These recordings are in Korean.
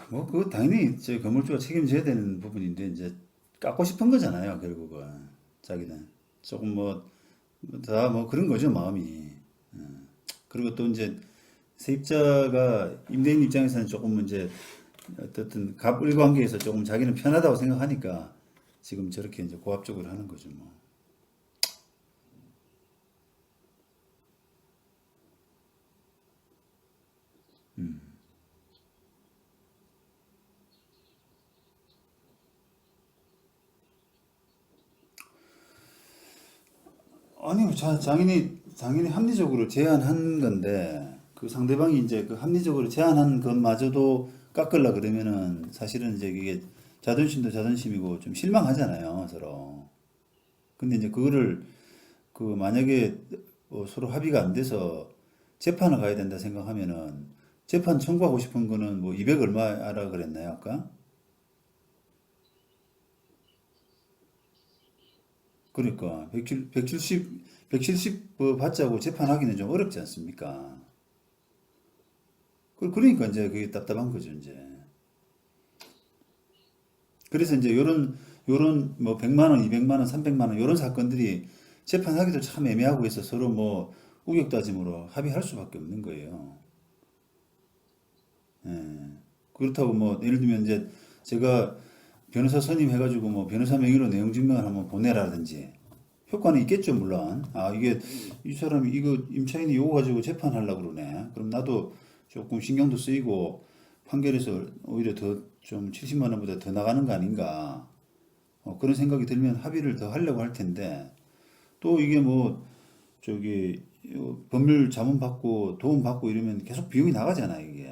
뭐 그거 당연히 저 건물주가 책임져야 되는 부분인데 이제 깎고 싶은 거잖아요, 결국은. 자기는 조금 뭐 다 뭐 그런 거죠, 마음이. 그리고 또 이제 세입자가 임대인 입장에서는 조금 이제 어떻든 갑을 관계에서 조금 자기는 편하다고 생각하니까 지금 저렇게 이제 고압적으로 하는 거죠, 뭐. 아니요, 당연히 합리적으로 제안한 건데, 그 상대방이 이제 그 합리적으로 제안한 것마저도 깎으려 그러면은 사실은 이제 그게 자존심도 자존심이고 좀 실망하잖아요, 서로. 근데 이제 그거를 그 만약에 서로 합의가 안 돼서 재판을 가야 된다 생각하면은 재판 청구하고 싶은 거는 뭐 200 얼마라 그랬나요, 아까? 그러니까 170 받자고 재판하기는 좀 어렵지 않습니까? 그러니까 이제 그게 답답한 거죠, 이제. 그래서 이제 요런 뭐 100만 원, 200만 원, 300만 원 요런 사건들이 재판하기도 참 애매하고 해서 서로 뭐 우격다짐으로 합의할 수밖에 없는 거예요. 그렇다고 뭐 예를 들면 이제 제가 변호사 선임해가지고 뭐 변호사 명의로 내용 증명을 한번 보내라든지 효과는 있겠죠, 물론. 아, 이게 이 사람이 이거 임차인이 요거 가지고 재판하려고 그러네. 그럼 나도 조금 신경도 쓰이고 판결에서 오히려 더 좀 70만 원보다 더 나가는 거 아닌가. 그런 생각이 들면 합의를 더 하려고 할 텐데 또 이게 뭐 저기 법률 자문 받고 도움 받고 이러면 계속 비용이 나가잖아요, 이게.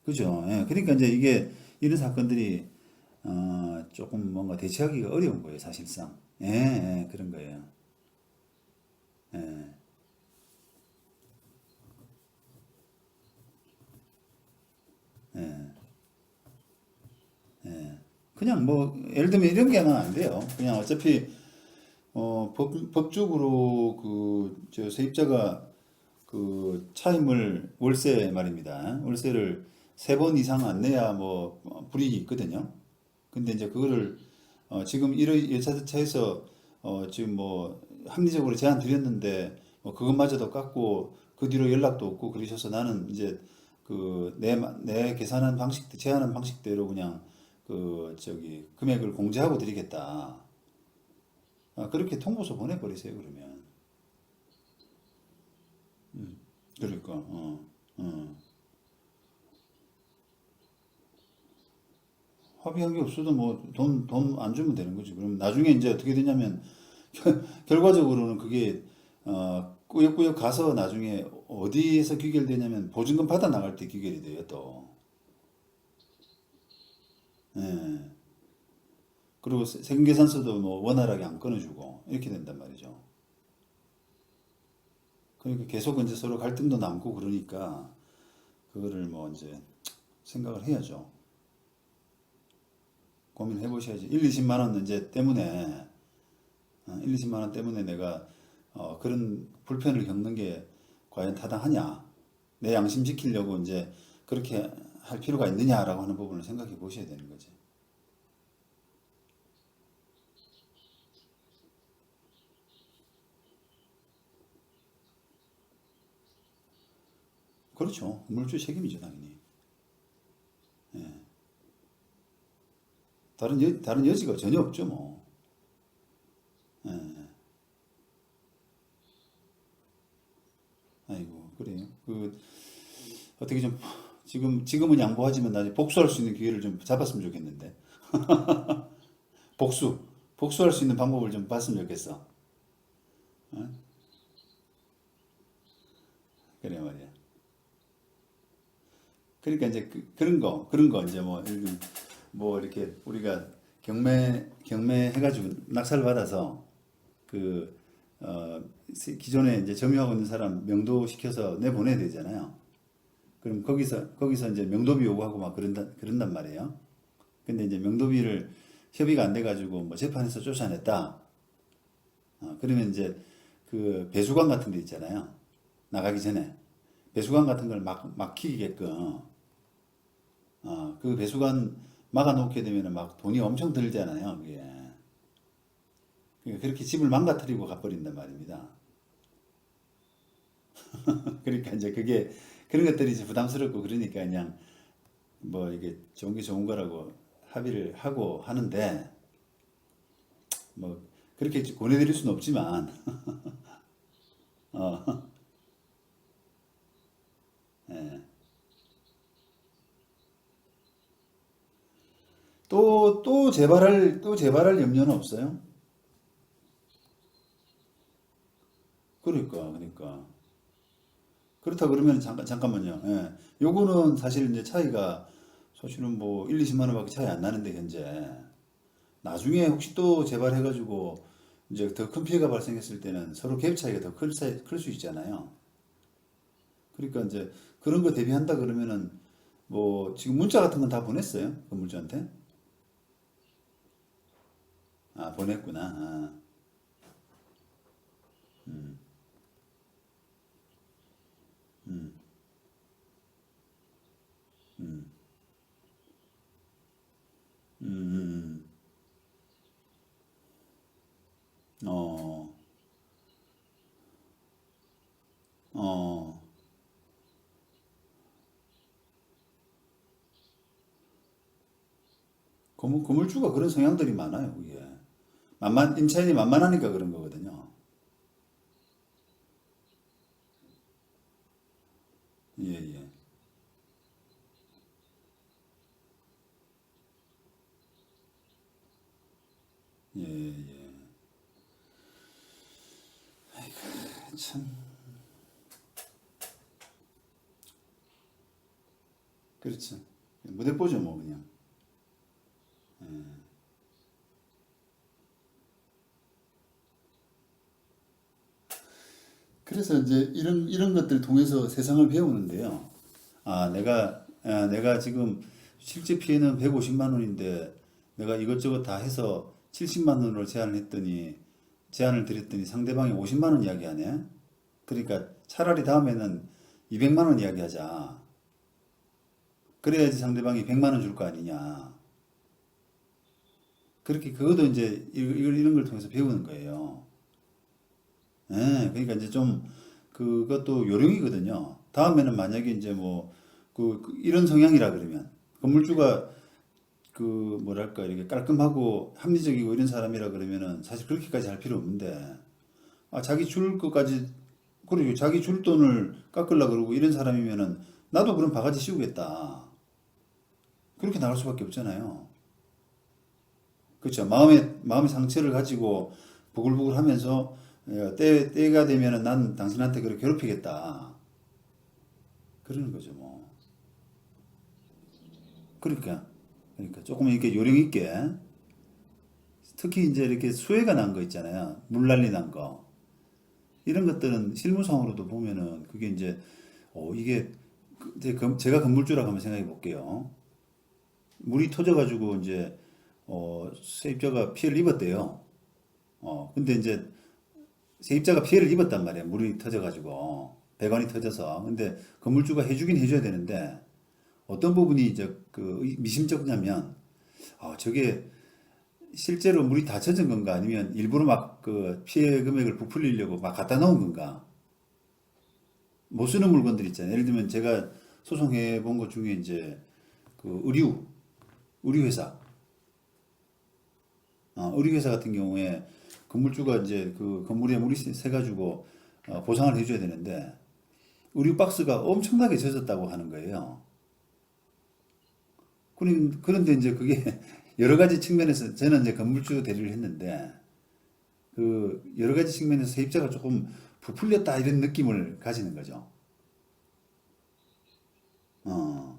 그죠? 예. 그러니까 이제 이게 이런 사건들이 조금 뭔가 대처하기가 어려운 거예요, 사실상. 예, 예, 그런 거예요. 예, 예, 예. 그냥 뭐 예를 들면 이런 게 하나 안 돼요. 그냥 어차피 법적으로 그 저 세입자가 그 차임을 월세 말입니다. 월세를 3번 이상 안 내야 뭐 불이익이 있거든요. 근데 이제 그거를 지금 1회 여차저차해서 지금 뭐 합리적으로 제안 드렸는데 뭐 그것마저도 깎고 그 뒤로 연락도 없고 그러셔서 나는 이제 그 내 계산한 방식 제안한 방식대로 그냥 그 저기 금액을 공제하고 드리겠다. 그렇게 통보서 보내버리세요, 그러면. 그러니까 합의한 게 없어도 뭐 돈 안 주면 되는 거지. 그럼 나중에 이제 어떻게 되냐면 결과적으로는 그게 꾸역꾸역 가서 나중에 어디에서 귀결되냐면 보증금 받아 나갈 때 귀결이 돼요, 또. 예. 그리고 세금계산서도 뭐 원활하게 안 끊어주고 이렇게 된단 말이죠. 그러니까 계속 이제 서로 갈등도 남고 그러니까 그거를 뭐 이제 생각을 해야죠. 고민해 보셔야지. 1, 20만 원 이제 때문에 1, 20만 원 때문에 내가 그런 불편을 겪는 게 과연 타당하냐? 내 양심 지키려고 이제 그렇게 할 필요가 있느냐라고 하는 부분을 생각해 보셔야 되는 거지. 그렇죠. 물주 책임이죠, 당연히. 다른 여지가 전혀 없죠, 뭐. 아이고, 그래요. 어떻게 좀, 지금은 양보하지만 나중에 복수할 수 있는 기회를 좀 잡았으면 좋겠는데. 복수. 복수할 수 있는 방법을 좀 봤으면 좋겠어. 그래 말이야. 그러니까 이제 그런 거 이제 뭐, 예를 들면 뭐 이렇게 우리가 경매 해가지고 낙찰 받아서 그, 기존에 이제 점유하고 있는 사람 명도시켜서 내보내야 되잖아요. 그럼 거기서 이제 명도비 요구하고 막 그런단 말이에요. 근데 이제 명도비를 협의가 안 돼가지고 뭐 재판에서 쫓아냈다. 그러면 이제 그 배수관 같은 데 있잖아요. 나가기 전에. 배수관 같은 걸 막히게끔 그 배수관 막아놓게 되면 막 돈이 엄청 들잖아요. 그게. 그러니까 그렇게 집을 망가뜨리고 가버린단 말입니다. 그러니까 이제 그게 그런 것들이 이제 부담스럽고 그러니까 그냥 뭐 이게 좋은 게 좋은 거라고 합의를 하고 하는데 뭐 그렇게 권해드릴 수는 없지만 어, 예. 또 재발할 염려는 없어요? 그러니까. 그렇다 그러면 잠깐만요. 예. 요거는 사실 이제 차이가 사실은 뭐 1, 20만 원밖에 차이 안 나는데 현재 나중에 혹시 또 재발해가지고 이제 더 큰 피해가 발생했을 때는 서로 갭 차이가 더 클 수 있잖아요. 그러니까 이제 그런 거 대비한다 그러면은 뭐 지금 문자 같은 건 다 보냈어요? 건물주한테? 보냈구나. 음, 어, 어, 건물주가 그런 성향들이 많아요, 그게. 임차인이 만만하니까 그런 거거든요. 예, 예. 예, 예. 참, 그렇죠. 무대뽀죠, 뭐, 그냥. 그래서 이제 이런 것들 통해서 세상을 배우는데요. 내가 지금 실제 피해는 150만 원인데 내가 이것저것 다 해서 70만 원으로 제안을 드렸더니 상대방이 50만 원 이야기하네. 그러니까 차라리 다음에는 200만 원 이야기하자. 그래야지 상대방이 100만 원 줄 거 아니냐. 그렇게 그것도 이제 이런 걸 통해서 배우는 거예요. 예, 그러니까 이제 좀 그것도 요령이거든요. 다음에는 만약에 이제 뭐 이런 성향이라 그러면 건물주가 그 뭐랄까 이렇게 깔끔하고 합리적이고 이런 사람이라 그러면은 사실 그렇게까지 할 필요 없는데 자기 줄 것까지 그리고 자기 줄 돈을 깎으려 그러고 이런 사람이면은 나도 그럼 바가지 씌우겠다. 그렇게 나갈 수밖에 없잖아요. 그렇죠. 마음의 상처를 가지고 부글부글 하면서 때가 되면은 난 당신한테 그렇게 괴롭히겠다. 그러는 거죠, 뭐. 그러니까, 그러니까 조금 이렇게 요령 있게 특히 이제 이렇게 수해가 난 거 있잖아요. 물난리 난 거. 이런 것들은 실무상으로도 보면은 그게 이제 이게 제가 건물주라고 한번 생각해 볼게요. 물이 터져가지고 이제 세입자가 피해를 입었대요. 근데 이제 세입자가 피해를 입었단 말이에요. 물이 터져가지고 배관이 터져서. 근데 건물주가 해주긴 해줘야 되는데 어떤 부분이 이제 미심쩍냐면 저게 실제로 물이 다 젖은 건가 아니면 일부러 막 그 피해 금액을 부풀리려고 막 갖다 놓은 건가 못 쓰는 물건들 있잖아요. 예를 들면 제가 소송해 본 것 중에 이제 그 의류 회사 의류 회사 같은 경우에 건물주가 이제 그 건물에 물이 새 가지고 보상을 해줘야 되는데 의류 박스가 엄청나게 젖었다고 하는 거예요. 그런데 이제 그게 여러 가지 측면에서 저는 이제 건물주 대리를 했는데 그 여러 가지 측면에서 세입자가 조금 부풀렸다 이런 느낌을 가지는 거죠. 어,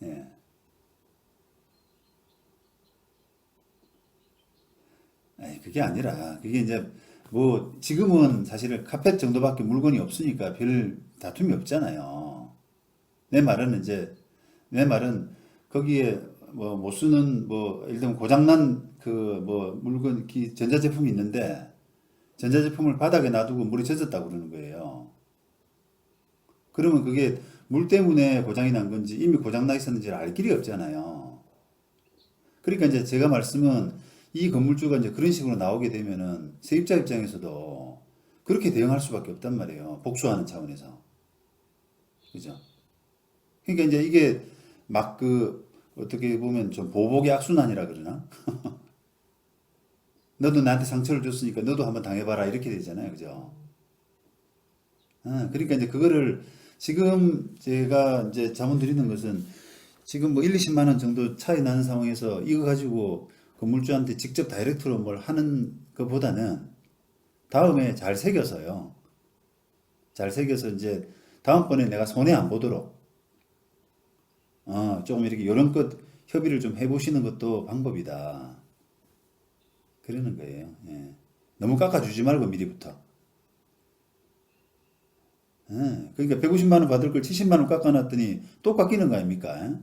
예. 아니, 그게 아니라 그게 이제 뭐 지금은 사실은 카펫 정도밖에 물건이 없으니까 별 다툼이 없잖아요. 내 말은 이제 내 말은 거기에 뭐 못 쓰는 뭐 예를 들면 고장난 그 뭐 물건 전자제품이 있는데 전자제품을 바닥에 놔두고 물이 젖었다고 그러는 거예요. 그러면 그게 물 때문에 고장이 난 건지 이미 고장 나 있었는지를 알 길이 없잖아요. 그러니까 이제 제가 말씀은 이 건물주가 이제 그런 식으로 나오게 되면은 세입자 입장에서도 그렇게 대응할 수밖에 없단 말이에요. 복수하는 차원에서. 그죠? 그러니까 이제 이게 막 그 어떻게 보면 좀 보복의 악순환이라 그러나? 너도 나한테 상처를 줬으니까 너도 한번 당해봐라 이렇게 되잖아요. 그죠? 그러니까 이제 그거를 지금 제가 이제 자문 드리는 것은 지금 뭐 1, 20만 원 정도 차이 나는 상황에서 이거 가지고 건물주한테 직접 다이렉트로 뭘 하는 것보다는 다음에 잘 새겨서요. 잘 새겨서 이제 다음번에 내가 손해 안 보도록 조금 이렇게 요런껏 협의를 좀 해보시는 것도 방법이다. 그러는 거예요. 예. 너무 깎아주지 말고 미리부터. 그러니까 150만 원 받을 걸 70만 원 깎아놨더니 또 깎이는 거 아닙니까?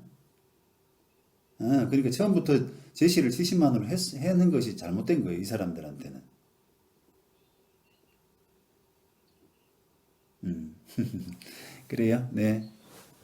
그러니까 처음부터 제시를 70만 원으로 해는 것이 잘못된 거예요. 이 사람들한테는. 그래요? 네.